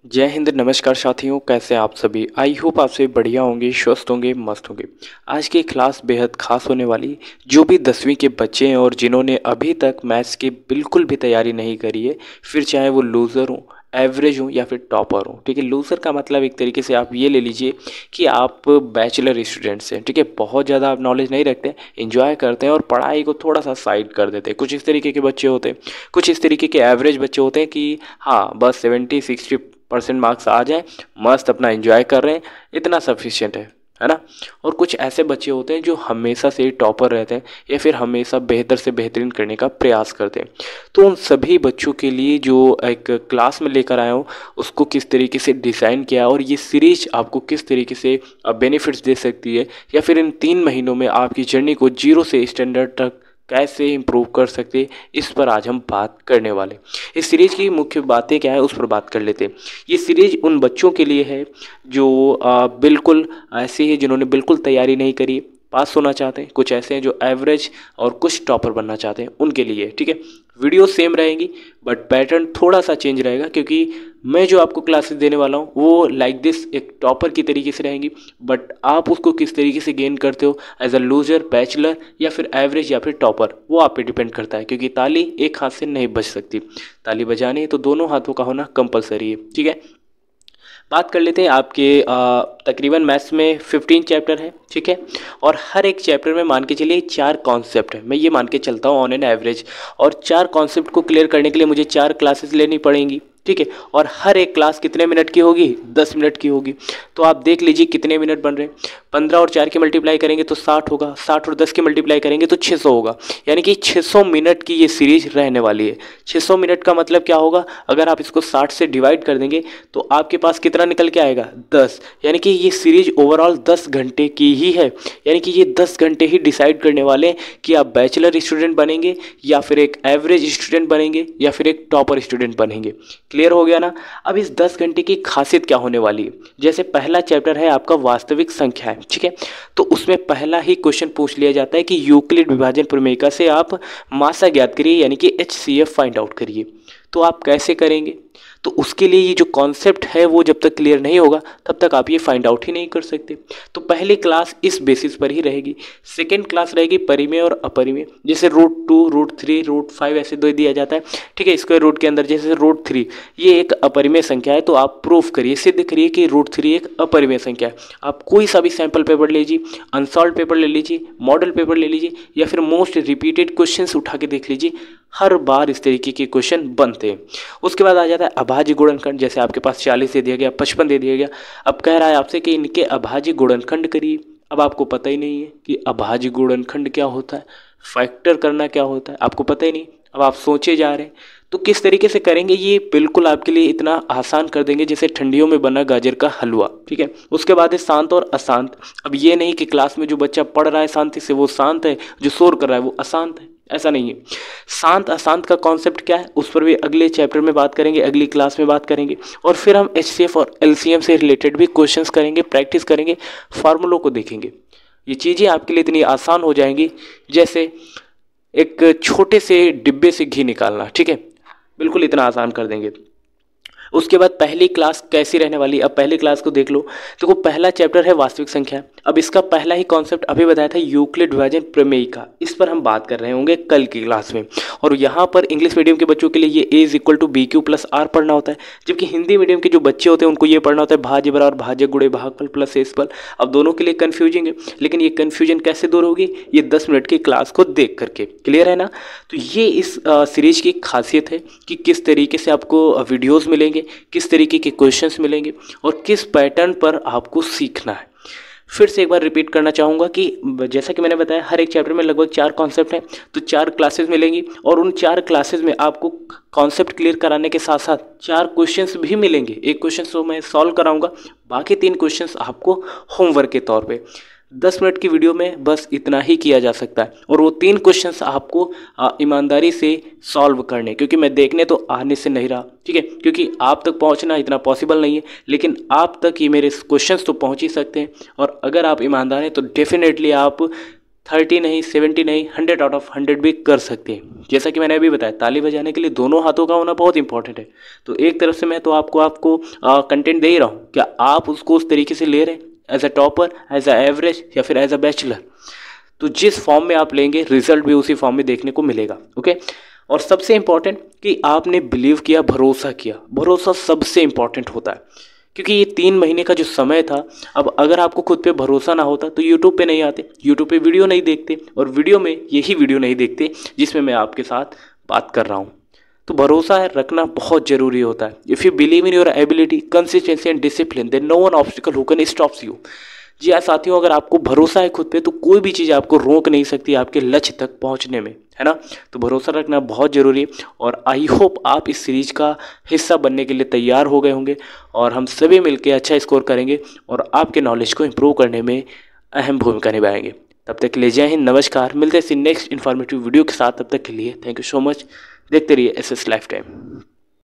जय हिंद, नमस्कार साथियों। कैसे हैं आप सभी? आई होप आप सभी बढ़िया होंगे, स्वस्थ होंगे, मस्त होंगे। आज की क्लास बेहद खास होने वाली। जो भी 10वीं के बच्चे हैं और जिन्होंने अभी तक मैथ्स की बिल्कुल भी तैयारी नहीं करी है, फिर चाहे वो लूज़र हो, एवरेज हो या फिर टॉपर हो। ठीक है, लूज़र का मतलब एक तरीके से आप ये ले लीजिए कि आप बैचलर स्टूडेंट्स हैं। ठीक है, बहुत ज़्यादा आप नॉलेज नहीं रखते, इंजॉय करते हैं और पढ़ाई को थोड़ा सा साइड कर देते हैं। कुछ इस तरीके के बच्चे होते हैं, कुछ इस तरीके के एवरेज बच्चे होते हैं कि हाँ बस 70-60% मार्क्स आ जाए, मस्त अपना एंजॉय कर रहे हैं, इतना सफिशिएंट है ना। और कुछ ऐसे बच्चे होते हैं जो हमेशा से टॉपर रहते हैं या फिर हमेशा बेहतर से बेहतरीन करने का प्रयास करते हैं। तो उन सभी बच्चों के लिए जो एक क्लास में लेकर आया हूँ, उसको किस तरीके से डिज़ाइन किया और ये सीरीज आपको किस तरीके से बेनिफिट्स दे सकती है, या फिर इन 3 महीनों में आपकी जर्नी को जीरो से स्टैंडर्ड तक कैसे इम्प्रूव कर सकते, इस पर आज हम बात करने वाले। इस सीरीज की मुख्य बातें क्या है उस पर बात कर लेते हैं। ये सीरीज उन बच्चों के लिए है जो बिल्कुल ऐसे ही जिन्होंने बिल्कुल तैयारी नहीं करी, पास होना चाहते हैं। कुछ ऐसे हैं जो एवरेज और कुछ टॉपर बनना चाहते हैं, उनके लिए। ठीक है, वीडियो सेम रहेंगी बट पैटर्न थोड़ा सा चेंज रहेगा, क्योंकि मैं जो आपको क्लासेस देने वाला हूँ वो लाइक दिस एक टॉपर की तरीके से रहेंगी। बट आप उसको किस तरीके से गेन करते हो, एज अ लूजर, बैचलर या फिर एवरेज या फिर टॉपर, वो आप पे डिपेंड करता है। क्योंकि ताली एक हाथ से नहीं बज सकती, ताली बजानी है तो दोनों हाथों का होना कंपलसरी है। ठीक है, बात कर लेते हैं आपके तकरीबन मैथ्स में 15 चैप्टर है। ठीक है, और हर एक चैप्टर में मान के चलिए 4 कॉन्सेप्ट है, मैं ये मान के चलता हूँ ऑन एन एवरेज। और 4 कॉन्सेप्ट को क्लियर करने के लिए मुझे 4 क्लासेस लेनी पड़ेंगी। ठीक है, और हर एक क्लास कितने मिनट की होगी? 10 मिनट की होगी। तो आप देख लीजिए कितने मिनट बन रहे हैं। 15 और 4 की मल्टीप्लाई करेंगे तो 60 होगा, 60 और 10 की मल्टीप्लाई करेंगे तो 600 होगा। यानी कि 600 मिनट की ये सीरीज रहने वाली है। 600 मिनट का मतलब क्या होगा? अगर आप इसको 60 से डिवाइड कर देंगे तो आपके पास कितना निकल के आएगा? 10। यानी कि ये सीरीज ओवरऑल 10 घंटे की ही है। यानी कि ये 10 घंटे ही डिसाइड करने वाले हैं कि आप बैचलर स्टूडेंट बनेंगे या फिर एक एवरेज स्टूडेंट बनेंगे या फिर एक टॉपर स्टूडेंट बनेंगे। क्लियर हो गया ना? अब इस 10 घंटे की खासियत क्या होने वाली है? जैसे पहला चैप्टर है आपका वास्तविक संख्या है। ठीक है, तो उसमें पहला ही क्वेश्चन पूछ लिया जाता है कि यूक्लिड विभाजन प्रमेय से आप मासा ज्ञात करिए, यानी कि HCF फाइंड आउट करिए। तो आप कैसे करेंगे? तो उसके लिए ये जो कॉन्सेप्ट है वो जब तक क्लियर नहीं होगा तब तक आप ये फाइंड आउट ही नहीं कर सकते। तो पहली क्लास इस बेसिस पर ही रहेगी। सेकेंड क्लास रहेगी परिमेय और अपरिमेय, जैसे √2, √3, √5 ऐसे दो दिया जाता है। ठीक है, स्क्वायर रूट के अंदर जैसे √3 ये एक अपरिमेय संख्या है, तो आप प्रूफ करिए, सिद्ध करिए कि √3 एक अपरिमेय संख्या है। आप कोई सा भी सैम्पल पेपर ले लीजिए, अनसॉल्व पेपर ले लीजिए, मॉडल पेपर ले लीजिए या फिर मोस्ट रिपीटेड क्वेश्चन उठा के देख लीजिए, हर बार इस तरीके के क्वेश्चन बनते हैं। उसके बाद आ जाता है अभाज्य गुणनखंड। जैसे आपके पास 40 दे दिया गया, 55 दे दिया गया, अब कह रहा है आपसे कि इनके अभाज्य गुणनखंड करिए। अब आपको पता ही नहीं है कि अभाज्य गुणनखंड क्या होता है, फैक्टर करना क्या होता है, आपको पता ही नहीं। अब आप सोचे जा रहे हैं तो किस तरीके से करेंगे, ये बिल्कुल आपके लिए इतना आसान कर देंगे जैसे ठंडियों में बना गाजर का हलवा। ठीक है, उसके बाद है शांत और अशांत। अब ये नहीं कि क्लास में जो बच्चा पढ़ रहा है शांति से वो शांत है, जो शोर कर रहा है वो अशांत है, ऐसा नहीं है। शांत अशांत का कॉन्सेप्ट क्या है उस पर भी अगले चैप्टर में बात करेंगे, अगली क्लास में बात करेंगे। और फिर हम HCF और LCM से रिलेटेड भी क्वेश्चंस करेंगे, प्रैक्टिस करेंगे, फार्मूलों को देखेंगे। ये चीज़ें आपके लिए इतनी आसान हो जाएंगी जैसे एक छोटे से डिब्बे से घी निकालना। ठीक है, बिल्कुल इतना आसान कर देंगे। उसके बाद पहली क्लास कैसी रहने वाली, अब पहली क्लास को देख लो। देखो, पहला चैप्टर है वास्तविक संख्या। अब इसका पहला ही कॉन्सेप्ट अभी बताया था यूक्लिड विभाजन प्रमेय का, इस पर हम बात कर रहे होंगे कल की क्लास में। और यहाँ पर इंग्लिश मीडियम के बच्चों के लिए ये A = BQ + R पढ़ना होता है, जबकि हिंदी मीडियम के जो बच्चे होते हैं उनको ये पढ़ना होता है भाज्य बराबर भाजक गुणे भागफल प्लस शेषफल। अब दोनों के लिए कन्फ्यूजिंग है, लेकिन ये कन्फ्यूजन कैसे दूर होगी? ये 10 मिनट की क्लास को देख करके। क्लियर है ना? तो ये इस सीरीज की खासियत है कि किस तरीके से आपको वीडियोज़ मिलेंगे, किस तरीके के क्वेश्चंस मिलेंगे और किस पैटर्न पर आपको सीखना है। फिर से एक बार रिपीट करना चाहूँगा कि जैसा कि मैंने बताया हर एक चैप्टर में लगभग 4 कॉन्सेप्ट हैं, तो 4 क्लासेस मिलेंगी और उन 4 क्लासेस में आपको कॉन्सेप्ट क्लियर कराने के साथ साथ 4 क्वेश्चंस भी मिलेंगे। एक क्वेश्चन तो मैं सॉल्व कराऊंगा, बाकी 3 क्वेश्चंस आपको होमवर्क के तौर पे। 10 मिनट की वीडियो में बस इतना ही किया जा सकता है और वो 3 क्वेश्चंस आपको ईमानदारी से सॉल्व करने, क्योंकि मैं देखने तो आने से नहीं रहा। ठीक है, क्योंकि आप तक पहुंचना इतना पॉसिबल नहीं है, लेकिन आप तक ये मेरे क्वेश्चंस तो पहुंच ही सकते हैं। और अगर आप ईमानदार हैं तो डेफिनेटली आप 30 नहीं, 70 नहीं, 100 आउट ऑफ 100 भी कर सकते हैं। जैसा कि मैंने अभी बताया, ताली बजाने के लिए दोनों हाथों का होना बहुत इंपॉर्टेंट है। तो एक तरफ से मैं तो आपको कंटेंट दे ही रहा हूँ, क्या आप उसको उस तरीके से ले रहे हैं, as a topper, as a average, या फिर एज अ बैचलर? तो जिस फॉर्म में आप लेंगे रिजल्ट भी उसी फॉर्म में देखने को मिलेगा। ओके, और सबसे इंपॉर्टेंट कि आपने बिलीव किया, भरोसा किया। भरोसा सबसे इंपॉर्टेंट होता है, क्योंकि ये 3 महीने का जो समय था, अब अगर आपको खुद पे भरोसा ना होता तो यूट्यूब पे नहीं आते, यूट्यूब पे वीडियो नहीं देखते, और वीडियो में यही वीडियो नहीं देखते जिसमें मैं आपके साथ बात कर रहा हूँ। तो भरोसा है रखना बहुत जरूरी होता है। If you believe in your ability, consistency and discipline, then no one obstacle who can stops you. जी हाँ साथियों, अगर आपको भरोसा है खुद पे तो कोई भी चीज़ आपको रोक नहीं सकती आपके लक्ष्य तक पहुंचने में, है ना। तो भरोसा रखना बहुत ज़रूरी है, और आई होप आप इस सीरीज का हिस्सा बनने के लिए तैयार हो गए होंगे, और हम सभी मिलकर अच्छा स्कोर करेंगे और आपके नॉलेज को इम्प्रूव करने में अहम भूमिका निभाएंगे। तब तक के लिए जय हिंद, नमस्कार। मिलते हैं नेक्स्ट इन्फॉर्मेटिव वीडियो के साथ। तब तक के लिए थैंक यू सो मच। देखते रहिए SS लाइफ टाइम।